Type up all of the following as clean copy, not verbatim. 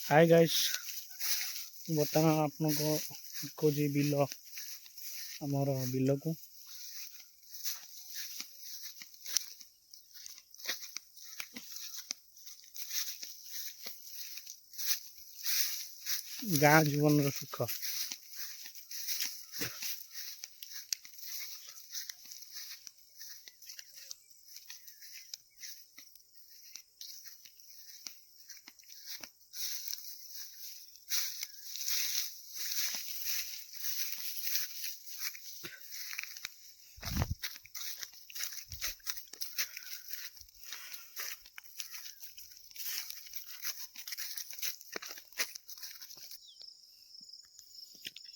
Hi guys बर्तमान आपको खोजी बिल आमर बिल को गाँ जीवन सुख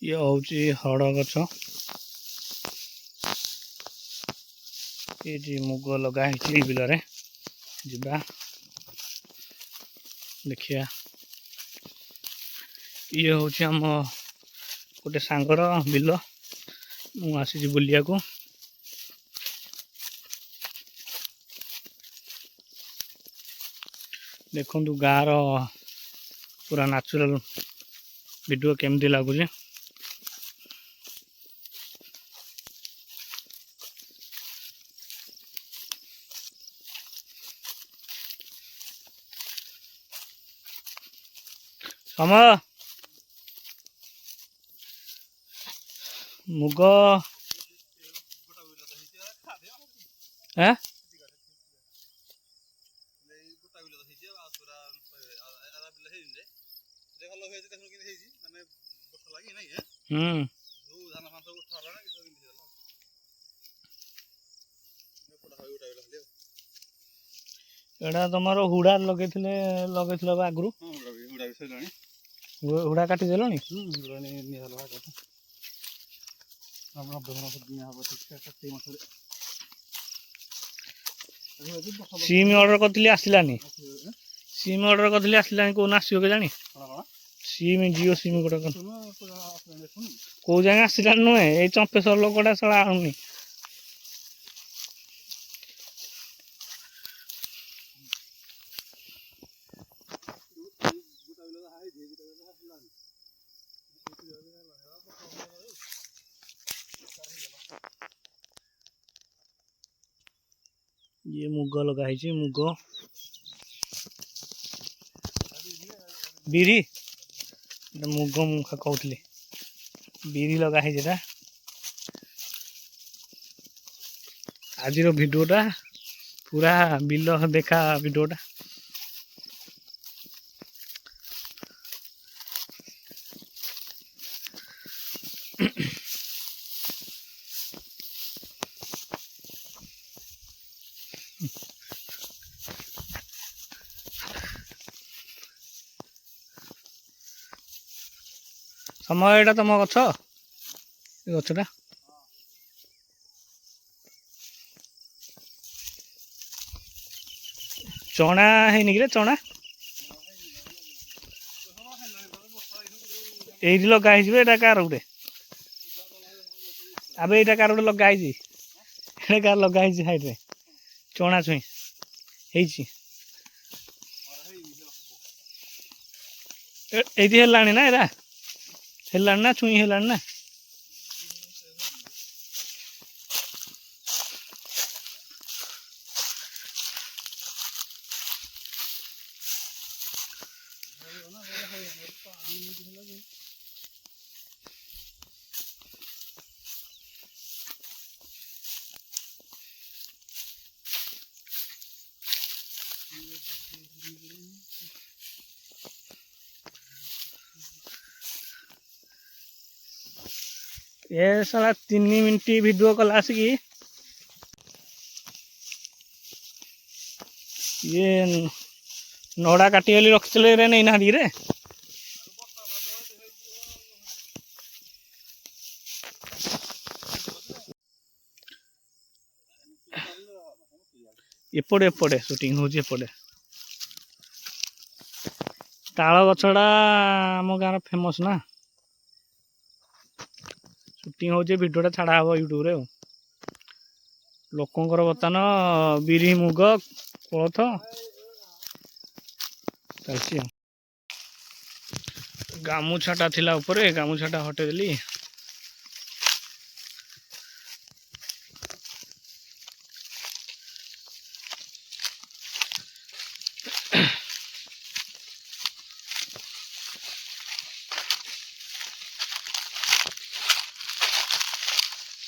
ये हूँ हड़ गछ ये मुग लगाई बिल जा देखिया ये हूँ आम गोटे सांगर बिल मुझे बुलिया को देखु गाँव पूरा नेचुरल वीडियो केमती लगुच समय मुग है एटा तुम हुड़ा लगे आगु हुड़ा काटी देल सिम ऑर्डर करथिली आसिलानी सिम ऑर्डर करथिली आसिलानी कोन आसीओ के जानी सिम जियो सिम गोटा को जाए आसिलानी नुहे ए चंपेश्वर लोकटा सला आउनी ये मुग लगाई मुग बिरी मुग मुखा कहते बिरी लगाई आज वीडियोटा पूरा बिल देखा वीडियोटा समय एटा तुम गछ गछटा चना है कि चना ये लगे कार गोटे अब यहाँ कार गोटे लगाई कार लगाई साइड चना छुई ये ना एरा हेलानी ना छुई हेलानी ना ये साला 3 मिनट वीडियो कल आसिकी ये नड़ा काटी रखी रे नहीं ना रे एपटे एपटे शूटिंग होपटे ताल गछड़ा आम गाँव फेमस ना शूटिंग हो वीडियोटा छाड़ा हम यूट्यूब रे लोकंर बर्तमान बिरी मुग कोलथ चलती। ଗାମୁଛାଟା ଥିଲା ଉପରେ ଗାମୁଛାଟା ହଟେଇଦେଲି।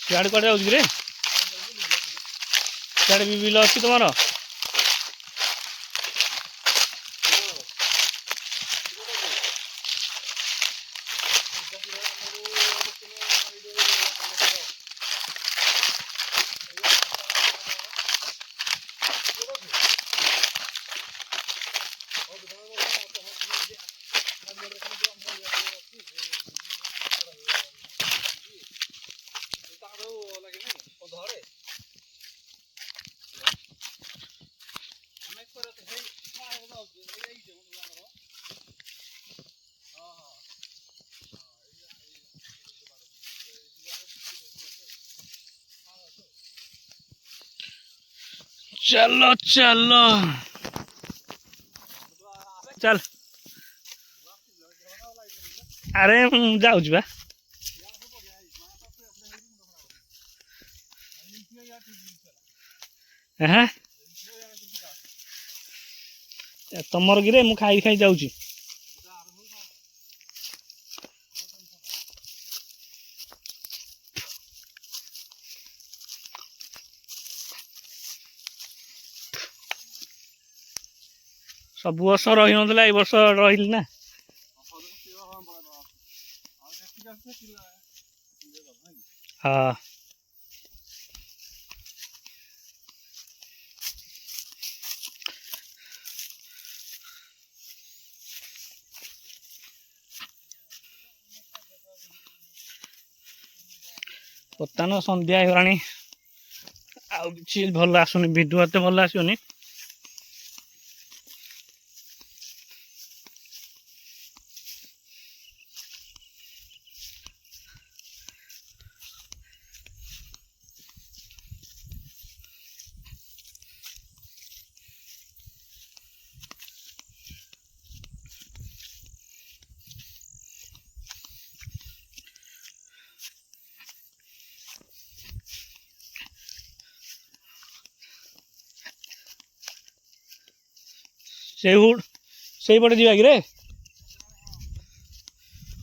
ସିଆଡ଼େ କୁଆଡ଼େ ଯାଉଛି କିରେ? ସିଆଡ଼େ ବି ବିଲ ଅଛି ତମର? चलो चलो चल अरे जाऊँ बा हाँ तमर गिरे मु खाई खाई जाऊँ सब वर्ष रही ना ए वर्ष रही ना हाँ बर्तमान संध्या होगानी आउ भल आसुनी भिडियो एत भल आसुनी से पटे जा कि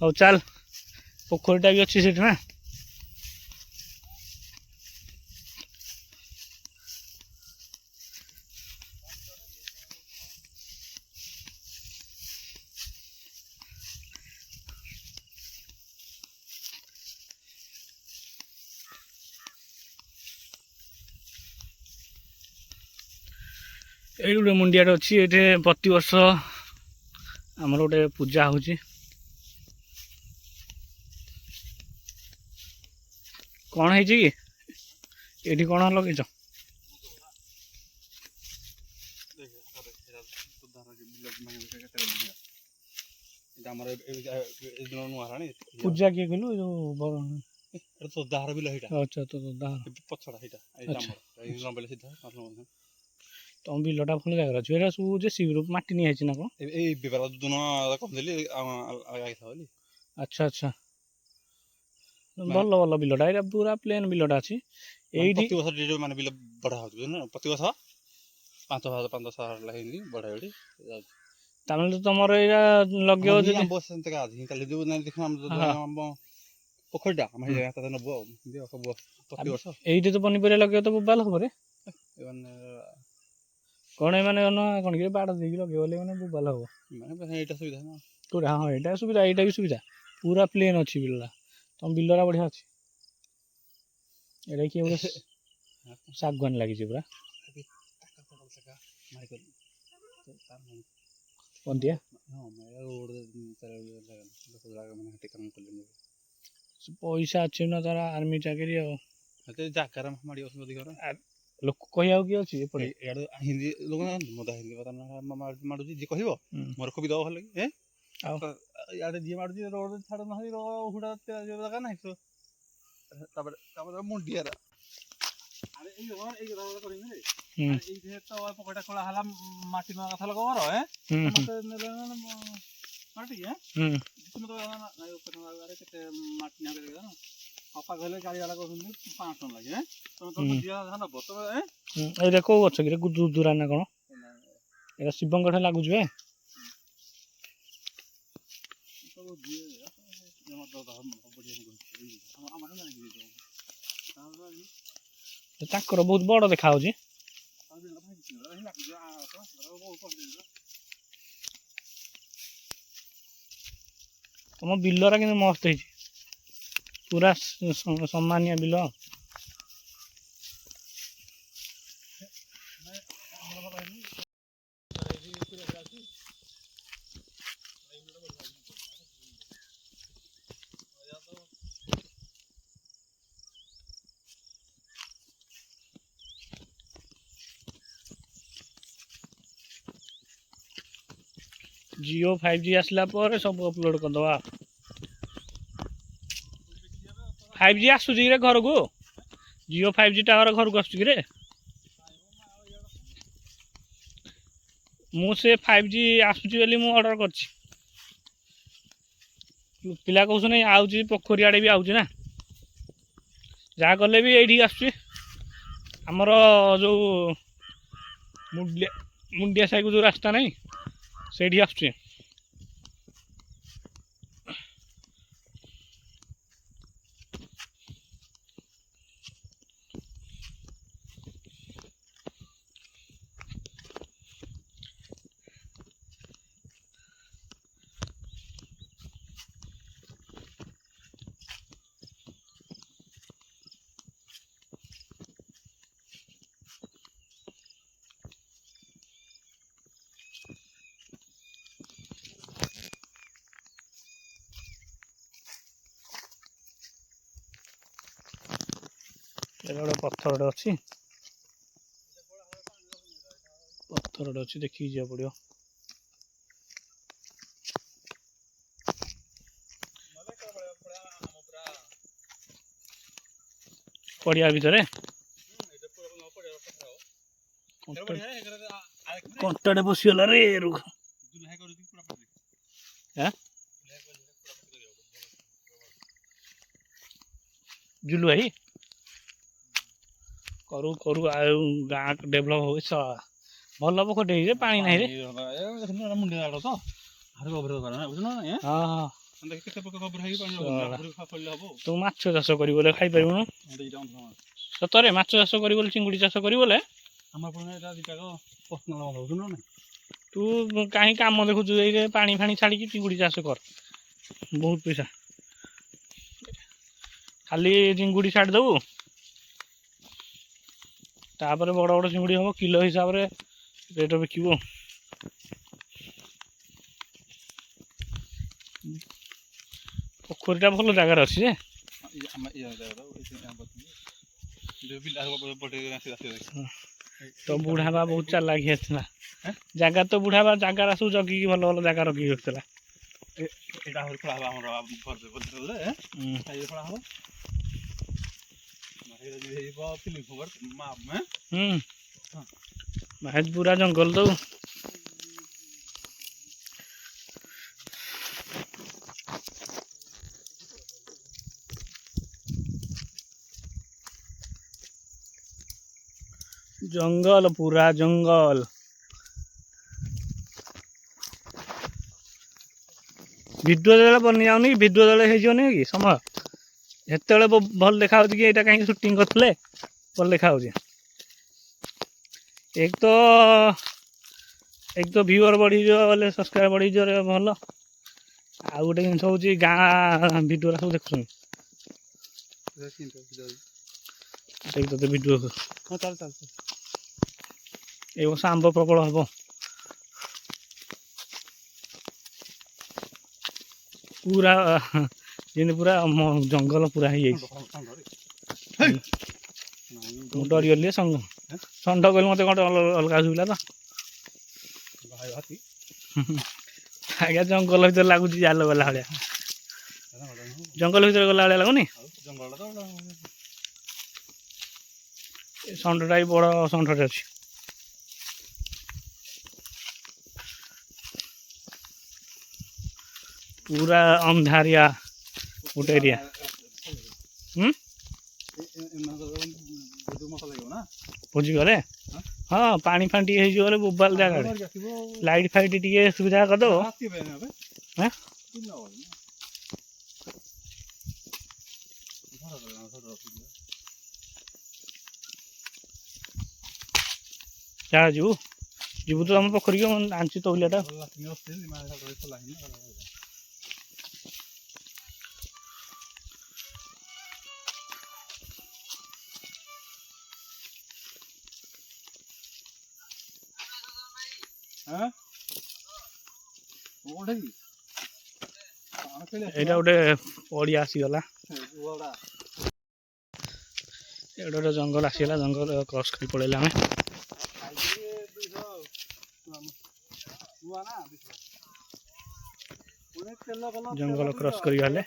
हौ चल पोखरीटा भी अच्छी ना ये गोटे मुंडियाटे अच्छी ये प्रति वर्ष आमर गोटे पूजा हो कौन है कि ये कौन लगे पूजा किए कहलु जो तो दाहार बिल अच्छा तो दाहार पछड़ा सीधा तुम बिलटा भल जगह अच्छे एटा सब जेसीबी मटी नहीं ना कौन अच्छा अच्छा भल भल बिलटा ये पूरा प्लेन बिलटा अच्छी माने बिल बढ़ा प्रति वर्ष 5,000 बढ़ा तमें तो तुम लगे पोखरीटा ये तो पनीपरिया लगे तो बोबाल हम कौन मैंने कौन कि बाड़ देगी लगे मैंने बोबाल हम सुविधा ना हाँ यहाँ सुविधा यहाँ भी सुविधा पूरा प्लेन अच्छी बिलटा तुम बिलरा बढ़िया अच्छी ये किए शागवान लगी पूरा कौन दिया पैसा अच्छे ना तारा आर्मी चाकरी लोक कह हिंदी लोक मारुची जी कह मोर कवि दब भल इे जी मारुची रोड छाड़ ना हुड़ा जगह ना मुंडिया पकड़ा खोला है माटी कथा लोक तुम तो ना नहीं ऊपर वाले के माटी ना करेगा ना पापा कहले गाड़ी वाला कहउन 500 टन लागे हैं तुम तो दिया ना बतो हैं ए देखो गछ कि गुदुरा ना कोन एरा शिवंग ठे लागु जे तो दिए जमा तो हम बढ़िया हम ना दिए ताकर बहुत बड़ देखा होजी तुम बिलरा कि मस्त है पूरा सम्मानिया बिल जियो 5G आसला पर सब अपलोड कर दवा 5G आसुची रे घर को जियो 5G टावर घर को आसुची रे मु से 5G आसुची बेली मु ऑर्डर करछि पिला कहउछ नै आउची पोखरी आडे भी आउची ना जा गले भी एठी आसुची हमर जो मुंडिया साई को जो रास्ता नहीं सेठी आसुची पत्थर अच्छी पत्थर अच्छी देखिए जा पड़ो पड़िया भितर कंटाटे बसीगला रे रुख जुलू भाई करू करू गाँ डेभलप हो भल पोखर पानी ना मुंडिया तो हाँ तू माछ चाष कर खाई पार सतरे माछ चाष कर चिंगुड़ी चाष कर तू कहीं काम देखु पानी फाणी छाड़ी चिंगुड़ी चाष कर बहुत पैसा खाली चिंगुड़ी छाड़ दबु तापर बड़ बड़ चिंगुड़ी हम किलो हिसाब से रेट बिकबो पोखरीटा भल जगार अच्छे तो बुढ़ा बा बहुत चालाकी आसला जगह तो बुढ़ा बा जगार सब जगिकी भल भल जगह रखी रखला महज पूरा जंगल तो जंगल पूरा जंगल भिडियो जो बनी जाऊनी भिडियो जो हो कि समय हेत भल देखा कि यहाँ कहीं सुटिंग करते भल देखा एक तो व्यूअर बढ़ी बोले सब्सक्राइब बढ़ी भल आ गोटे जिन हूँ गाँ भिडियो सब देखुन देख तो भिडियो ये वर्ष आंब प्रबल हम पूरा जी पूरा जंगल पूरा ही डरी गली षंढ कहली मत कौन अलग सुविला तो आज्ञा जंगल भर लगुच जाल गला भाया जंगल भर गला भाया लगुनि षंढटा भी बड़ षंढटे अच्छी पूरा अंधारिया ଗୋଟେ ଏରିଆ। ହୁଁ ଭୋଜି ଗଲେ ହଁ ପାଣି ଫାଣି ଟିକେ ହେଇଯିବ ଗଲେ ବୋବାଲ ଜାଗାରେ ଲାଇଟ୍ ଫାଇଟ୍ ଟିକେ ସୁବିଧା କରିଦେବ। ହଁ ଚାଲ ଯିବୁ ଯିବୁ ତ ଆମ ପୋଖରୀକି ମୁଁ ଆଣିଛି ତଉଲିଆଟା। ଏଇଟା ଗୋଟେ ପଡ଼ିଆ ଆସିଗଲା। ଏଇଟା ଗୋଟେ ଜଙ୍ଗଲ ଆସିଗଲା ଜଙ୍ଗଲ କ୍ରସ୍ କରି ପଳେଇଲେ ଆମେ। ଜଙ୍ଗଲ କ୍ରସ୍ କରି ଗଲେ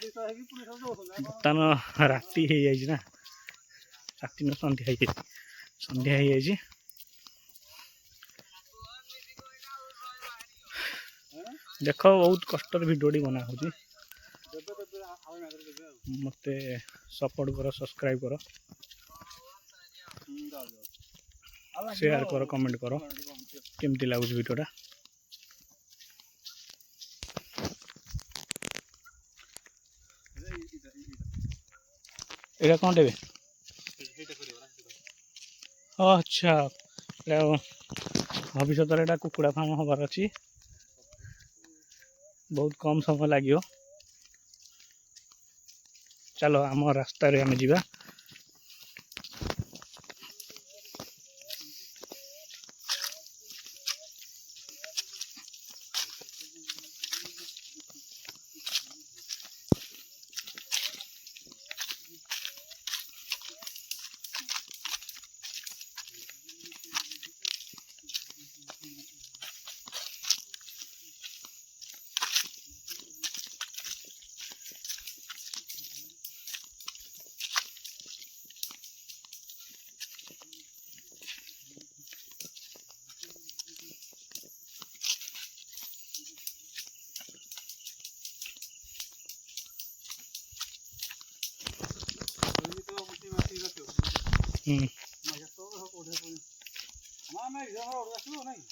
ବର୍ତ୍ତମାନ ରାତି ହେଇଯାଇଛି ନା ରାତି ନୁହଁ ସନ୍ଧ୍ୟା ହେଇଯାଇଛି। ଦେଖ ବହୁତ କଷ୍ଟରେ ଭିଡ଼ିଓଟି ବନା ହେଉଛି। ମୋତେ ସପୋର୍ଟ କର ସବସ୍କ୍ରାଇବ୍ କର ସେୟାର କର କମେଣ୍ଟ କର କେମିତି ଲାଗୁଛି ଭିଡ଼ିଓଟା। ଏଇଟା କ'ଣ ଦେବେ? ଆଚ୍ଛା ଭବିଷ୍ୟତରେ ଏଇଟା କୁକୁଡ଼ା ଫାର୍ମ ହେବାର ଅଛି। ବହୁତ କମ୍ ସମୟ ଲାଗିବ। ଚାଲ ଆମ ରାସ୍ତାରେ ଆମେ ଯିବା।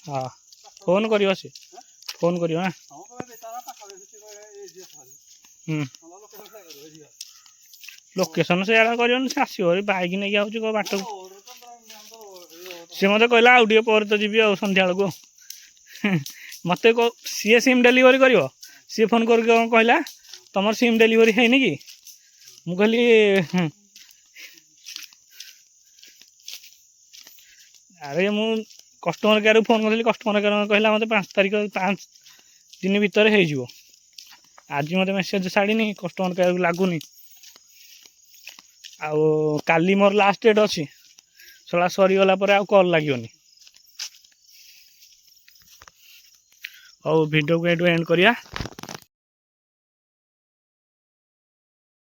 ହଁ ଫୋନ୍ କରିବ ସେ ଫୋନ୍ କରିବ ନା। ଲୋକେସନ୍ ସେଆଡ଼େ କରିବନି ସେ ଆସିବ ବାଇକ୍ ନେଇକି ଆଉଛି କେଉଁ ବାଟକୁ। ସେ ମୋତେ କହିଲା ଆଉ ଟିକେ ପରେ ତ ଯିବି ଆଉ ସନ୍ଧ୍ୟାବେଳକୁ। ମୋତେ ସିଏ ସିମ୍ ଡେଲିଭରି କରିବ। ସିଏ ଫୋନ୍ କରିକି କ'ଣ କହିଲା ତମର ସିମ୍ ଡେଲିଭରି ହେଇନି କି? ମୁଁ କହିଲି ଆରେ ମୁଁ କଷ୍ଟମର କେୟାରକୁ ଫୋନ୍ କରିଥିଲି। କଷ୍ଟମର କେୟାର କହିଲା ମୋତେ 5 ତାରିଖ 5 ଦିନ ଭିତରେ ହେଇଯିବ। ଆଜି ମୋତେ ମେସେଜ୍ ଛାଡ଼ିନି କଷ୍ଟମର କେୟାରକୁ ଲାଗୁନି। ଆଉ କାଲି ମୋର ଲାଷ୍ଟ ଡେଟ୍ ଅଛି। ସେଟା ସରିଗଲା ପରେ ଆଉ କଲ୍ ଲାଗିବନି। ହଉ ଭିଡ଼ିଓକୁ ଏଇଠୁ ଏଣ୍ଡ କରିବା।